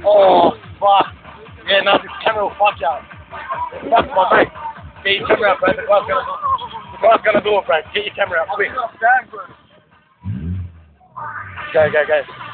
Oh, fuck. Yeah, now this camera will fuck you out. Fuck my mate. Get your camera out, bro. The guy's gonna do it, bro. Get your camera out, quick. Go.